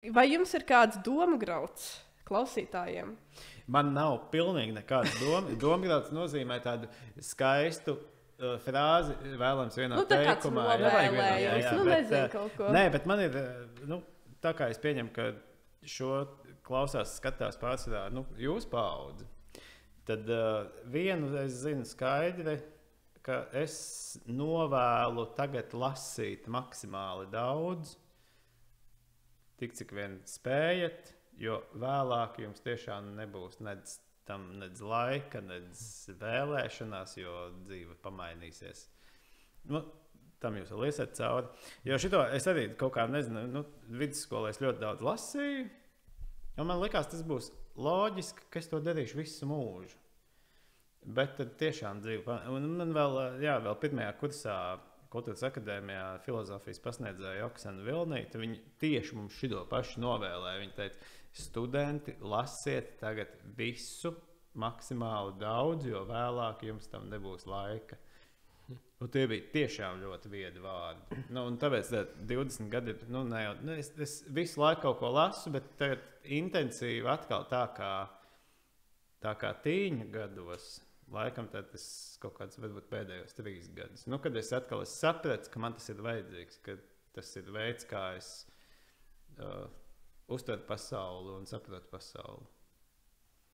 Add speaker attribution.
Speaker 1: Vai jums ir kāds domgrauds klausītājiem?
Speaker 2: Man nav pilnīgi nekāda doma. Domgrauds nozīmē tādu skaistu frāzi, vēlams vienā teikumā.
Speaker 1: Nezinu kaut ko.
Speaker 2: Nē, bet man ir, tā kā es pieņemu, ka šo klausās, skatās pārsvarā, jūs paudzi. Tad vienu es zinu skaidri, ka es novēlu tagad lasīt maksimāli daudz, tik cik vien spējat, jo vēlāk jums tiešām nebūs nedz laika, nedz vēlēšanās, jo dzīve pamainīsies. Tam jūs vēl iesiet cauri. Jo šito es arī kaut kā nezinu, vidusskolē es ļoti daudz lasīju, un man likās, tas būs loģiski, ka es to darīšu visu mūžu. Bet tad tiešām dzīve. Un man vēl pirmajā kursā Kultūras akadēmijā filozofijas pasniedzēja Oksana Vilnīte. Viņa tieši mums šito pašu novēlēja. Viņa teica, studenti, lasiet tagad visu maksimāli daudz, jo vēlāk jums tam nebūs laika. Un tie bija tiešām ļoti viedi vārdi. Un tāpēc 20 gadi, es visu laiku kaut ko lasu, bet tagad intensīvi atkal tā kā tīņa gados. Laikam tas kaut kāds varbūt pēdējos 3 gadus. Kad es atkal sapratu, ka man tas ir vajadzīgs, ka tas ir veids, kā es uztveru pasauli un saprotu pasauli.